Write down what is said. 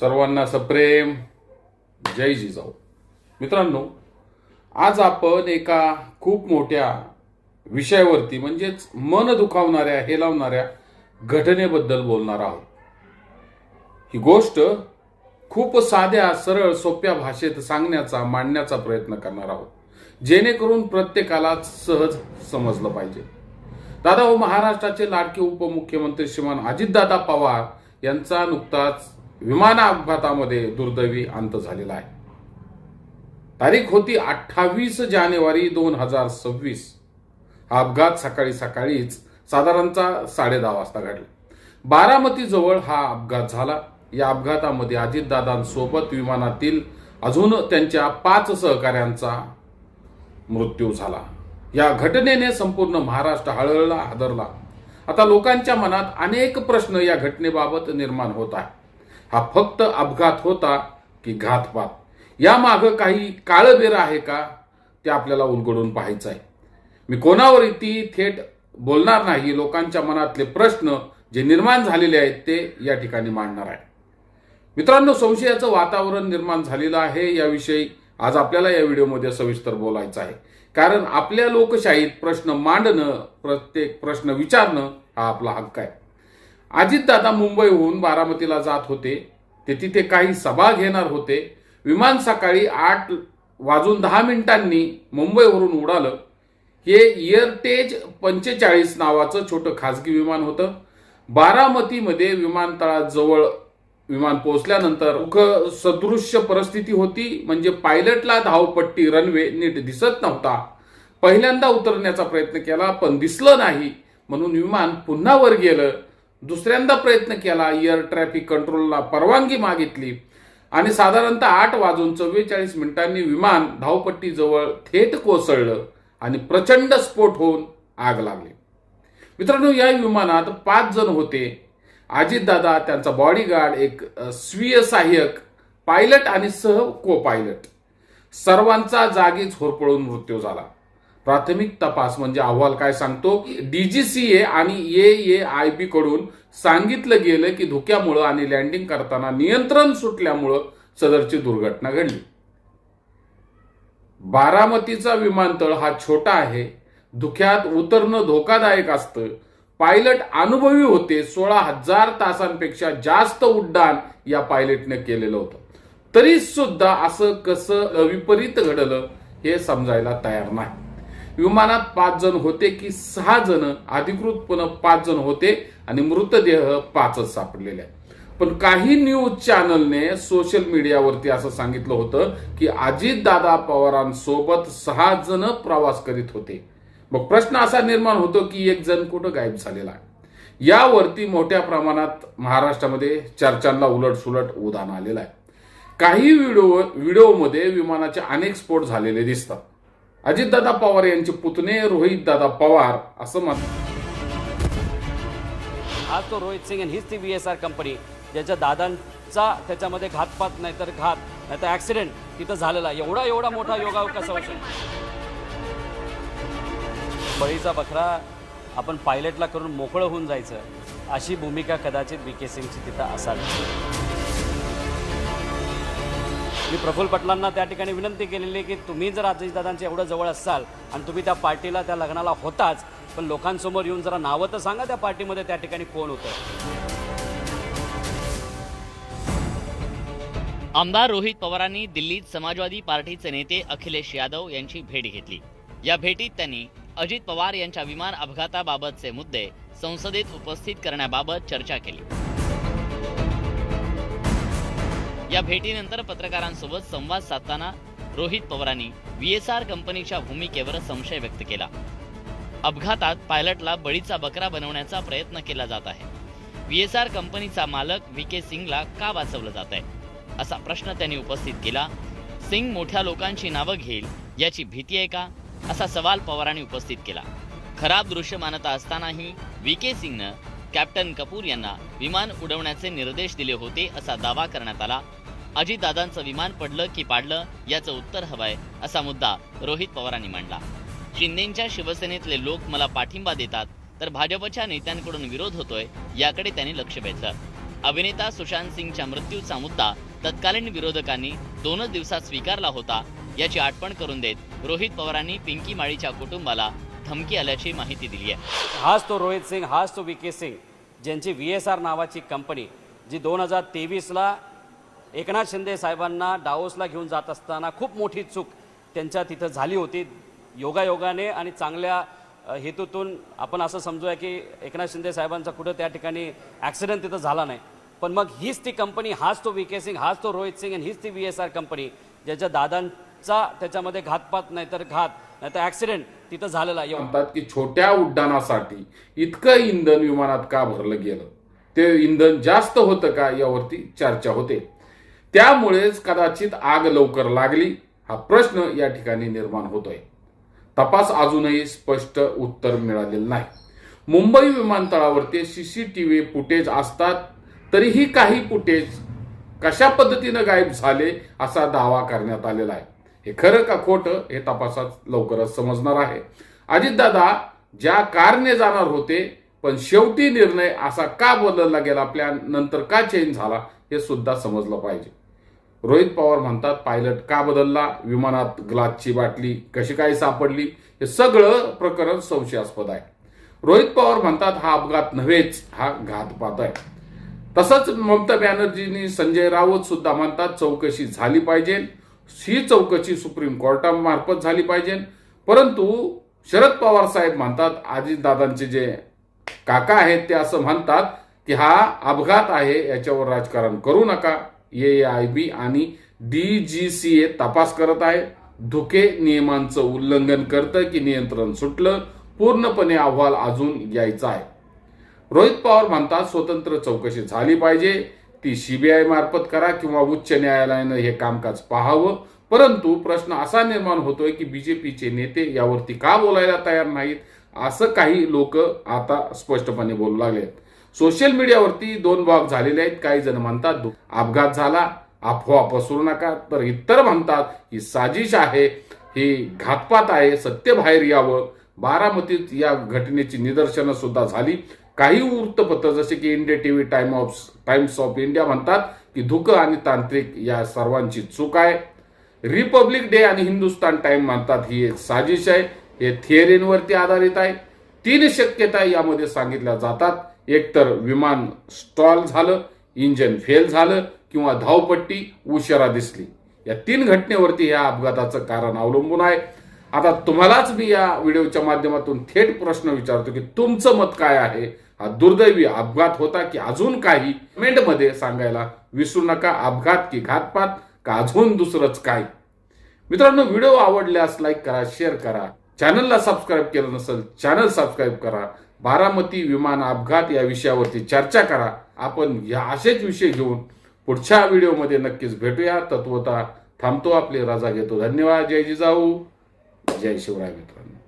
सर्वांना सप्रेम जय जिजाऊ. मित्रांनो, आज आपण एका खूप मोठ्या विषयावरती म्हणजेच मन दुखावणाऱ्या हेलावणाऱ्या घटनेबद्दल बोलणार आहोत. ही गोष्ट खूप साध्या सरळ सोप्या भाषेत मांडण्याचा प्रयत्न करणार आहोत, जेणेकरून प्रत्येकाला सहज समजलं पाहिजे. दादा हो, महाराष्ट्राचे लाडके उपमुख्यमंत्री श्रीमान अजितदादा पवार यांचा नुकताच विमान अपघातामध्ये दुर्दैवी अंत झालेला आहे. तारीख होती 28 जानेवारी 2026. हा अपघात सकाळीच साधारणतः 10:30 वाजता घडला. बारामती जवळ हा अपघात झाला. या अपघातामध्ये अजितदादांसोबत विमानातील अजून त्यांच्या 5 सहकाऱ्यांचा मृत्यू झाला. या घटनेने संपूर्ण महाराष्ट्र हळहळला, हादरला. आता लोकांच्या मनात अनेक प्रश्न या घटनेबाबत निर्माण होत आहे. हा फक्त अपघात होता की घातपात? यामागं काही काळबेर आहे का, ते आपल्याला उलगडून पाहायचं आहे. मी कोणावर ती थेट बोलणार नाही. लोकांच्या मनातले प्रश्न जे निर्माण झालेले आहेत ते या ठिकाणी मांडणार आहे. मित्रांनो, संशयाचं वातावरण निर्माण झालेलं आहे. याविषयी आज आपल्याला या व्हिडिओमध्ये सविस्तर बोलायचं आहे. कारण आपल्या लोकशाहीत प्रश्न मांडणं, प्रत्येक प्रश्न विचारणं हा आपला हक्क आहे. अजितदादा मुंबईहून बारामतीला जात होते. ते तिथे काही सभा घेणार होते. विमान सकाळी 8:10 मुंबईवरून उडालं. हे एअरटेज 45 नावाचं छोटं खाजगी विमान होतं. बारामतीमध्ये विमानतळाजवळ विमान पोहोचल्यानंतर सदृश्य परिस्थिती होती. म्हणजे पायलटला धावपट्टी रनवे नीट दिसत नव्हता. पहिल्यांदा उतरण्याचा प्रयत्न केला पण दिसलं नाही, म्हणून विमान पुन्हा वर गेलं. दुसऱ्यांदा प्रयत्न केला. एअर ट्रॅफिक कंट्रोलला परवानगी मागितली आणि साधारणतः 8:44 विमान धावपट्टीजवळ थेट कोसळलं आणि प्रचंड स्फोट होऊन आग लागली. मित्रांनो, या विमानात 5 जण होते. अजितदादा, त्यांचा बॉडीगार्ड, एक स्वीय सहाय्यक, पायलट आणि सह को पायलट. सर्वांचा जागीच होरपळून मृत्यू झाला. प्राथमिक तपास म्हणजे अहवाल काय सांगतो? DGCA आणि AAIB कडून सांगितलं गेलं की धुक्यामुळं आणि लँडिंग करताना नियंत्रण सुटल्यामुळं सदरची दुर्घटना घडली. बारामतीचा विमानतळ हा छोटा आहे. धुक्यात उतरणं धोकादायक असतं. पायलट अनुभवी होते. 16,000 तासांपेक्षा जास्त उड्डाण या पायलटने केलेलं होतं. तरी सुद्धा असं कसं विपरीत घडलं हे समजायला तयार नाही. विमानात 5 जण होते की 6 जण? अधिकृतपणे 5 जण होते आणि मृतदेह 5च सापडलेले आहेत. पण काही न्यूज चॅनलने सोशल मीडियावरती असं सांगितलं होतं की अजितदादा पवारांसोबत 6 जण प्रवास करीत होते. मग प्रश्न असा निर्माण होतो की 1 जण कुठं गायब झालेला आहे. यावरती मोठ्या प्रमाणात महाराष्ट्रामध्ये चर्चांना उलटसुलट उधाण आलेलं आहे. काही व्हिडिओमध्ये विमानाचे अनेक स्फोट झालेले दिसतात. अजितदादा पवार यांचे पुतणे रोहितदादा पवार असं म्हणतात. आज तो रोहित सिंग आणि हीच ती VSR कंपनी ज्याच्या दादांचा त्याच्यामध्ये घातपात नाहीतर ॲक्सिडेंट तिथं झालेला. एवढा मोठा योगा कसा होऊ शकतो? बळीचा बकरा आपण पायलटला करून मोकळं होऊन जायचं, अशी भूमिका कदाचित VK सिंगची तिथं असावी. मी प्रफुल्ल पटलांना त्या ठिकाणी विनंती केलेली की तुम्ही जर अजितदादांच्या एवढं जवळ असाल आणि तुम्ही त्या पार्टीला, त्या लग्नाला होताच, पण लोकांसमोर येऊन जरा नावं तर सांगा त्या पार्टीमध्ये त्या ठिकाणी कोण होतं. आमदार रोहित पवारांनी दिल्लीत समाजवादी पार्टीचे नेते अखिलेश यादव यांची भेट घेतली. या भेटीत त्यांनी अजित पवार यांच्या विमान अपघाताबाबतचे मुद्दे संसदेत उपस्थित करण्याबाबत चर्चा केली. या भेटीनंतर पत्रकारांसोबत संवाद साधताना रोहित पवारांनी VSR कंपनीच्या भूमिकेवर संशय व्यक्त केला. अपघातात पायलटला बळीचा बकरा बनवण्याचा प्रयत्न केला जात आहे. VSR कंपनीचा मालक VK सिंगला का वाचवलं जात आहे, असा प्रश्न त्यांनी उपस्थित केला. सिंग मोठ्या लोकांची नावं घेईल याची भीती आहे का, असा सवाल पवारांनी उपस्थित केला. खराब दृश्य मानता असतानाही VK सिंगनं कॅप्टन कपूर यांना विमान उडवण्याचे निर्देश दिले होते, असा दावा करण्यात आला. अजितदादांचं विमान पडलं की पाडलं याचं उत्तर हवंय, असा मुद्दा रोहित पवारांनी मांडला. शिंदेंच्या शिवसेनेतले लोक मला पाठिंबा देतात तर भाजपच्या नेत्यांकडून विरोध होतोय, याकडे त्यांनी लक्ष वेधलं. अभिनेता सुशांत सिंगच्या मृत्यूचा मुद्दा तत्कालीन विरोधकांनी 2च दिवसात स्वीकारला होता याची आठवण करून देत रोहित पवारांनी पिंकी माळीच्या कुटुंबाला धमकी आल्याची माहिती दिली आहे. हाच तो रोहित सिंग, हाच तो VK सिंग, ज्यांची VSR नावाची कंपनी जी 2023ला एकनाथ शिंदे साहेबांना डावोसला घेऊन जात असताना खूप मोठी चूक त्यांच्या तिथं झाली होती. योगायोगाने आणि चांगल्या हेतूतून आपण असं समजूया की एकनाथ शिंदे साहेबांचा कुठं त्या ठिकाणी ॲक्सिडेंट तिथं झाला नाही. पण मग हीच ती कंपनी, हाच तो VK सिंग, हाच तो रोहित सिंग आणि हीच ती VSR कंपनी ज्याच्या दादांचा त्याच्यामध्ये घातपात नाहीतर ॲक्सिडेंट तिथं झालेला आहे. म्हणतात की छोट्या उड्डाणासाठी इतकं इंधन विमानात का भरलं गेलं, ते इंधन जास्त होतं का यावरती चर्चा होते. त्यामुळेच कदाचित आग लवकर लागली हा प्रश्न या ठिकाणी निर्माण होतोय. तपास अजूनही स्पष्ट उत्तर मिळालेलं नाही. मुंबई विमानतळावरती CCTV फुटेज असतात तरीही काही फुटेज कशा पद्धतीनं गायब झाले असा दावा करण्यात आलेला आहे. हे खरं का खोटं हे तपासात लवकरच समजणार आहे. अजितदादा ज्या कारने जाणार होते पण शेवटी निर्णय असा का बदलला गेला, प्लॅन नंतर का चेंज झाला हे सुद्धा समजलं पाहिजे. रोहित पवार म्हणतात पायलट का बदलला, विमानात ग्लासची बाटली कशी काय सापडली, हे सगळं प्रकरण संशयास्पद आहे. रोहित पवार म्हणतात हा अपघात नव्हेच, हा घातपात आहे. तसंच ममता बॅनर्जींनी, संजय राऊत सुद्धा म्हणतात चौकशी झाली पाहिजे. ही चौकशी सुप्रीम कोर्टामार्फत झाली पाहिजे. परंतु शरद पवार साहेब म्हणतात, अजितदादांचे जे काका आहेत ते असं म्हणतात की हा अपघात आहे, याच्यावर राजकारण करू नका. AIB आणि DGCA तपास करत आहे. धुके नियमांचं उल्लंघन करतं की नियंत्रण सुटलं, पूर्णपणे अहवाल अजून यायचा आहे. रोहित पवार म्हणतात स्वतंत्र चौकशी झाली पाहिजे, ती CBI मार्फत करा किंवा उच्च न्यायालयानं हे कामकाज पाहावं. परंतु प्रश्न असा निर्माण होतोय की BJPचे नेते यावरती का बोलायला तयार नाहीत, असं काही लोक आता स्पष्टपणे बोलू लागले. सोशल मीडियावरती 2 भाग झालेले आहेत. काही जण म्हणतात अपघात झाला, अफवा पसरू नका, तर इतर म्हणतात ही साजिश आहे, ही घातपात आहे, सत्य बाहेर यावं. बारामतीत या घटनेची निदर्शनं सुद्धा झाली. काही वृत्तपत्र जसे की India TV, times of India म्हणतात की धुकं आणि तांत्रिक या सर्वांची चूक आहे. रिपब्लिक डे आणि हिंदुस्तान टाइम म्हणतात ही एक साजिश आहे, हे थिअरींवरती आधारित आहे. 3 शक्यता यामध्ये सांगितल्या जातात. एकतर विमान स्टॉल झालं, इंजन फेल झालं किंवा धावपट्टी उशिरा दिसली. या 3 घटनेवरती या अपघाताचं कारण अवलंबून आहे. आता तुम्हालाच मी या व्हिडिओच्या माध्यमातून थेट प्रश्न विचारतो की तुमचं मत काय आहे, हा दुर्दैवी अपघात होता की अजून काही, कमेंटमध्ये सांगायला विसरू नका. अपघात की घातपात का अजून दुसरंच काय. मित्रांनो, व्हिडिओ आवडल्यास लाईक करा, शेअर करा. चॅनलला सबस्क्राईब केलं नसेल चॅनल सबस्क्राईब करा. बारामती विमान अपघात या विषयावरती चर्चा करा. आपण या असेच विषय घेऊन पुढच्या व्हिडिओमध्ये नक्कीच भेटूया. तत्वता थांबतो, आपली रजा घेतो. धन्यवाद. जय जिजाऊ, जय शिवराय मित्रांनो.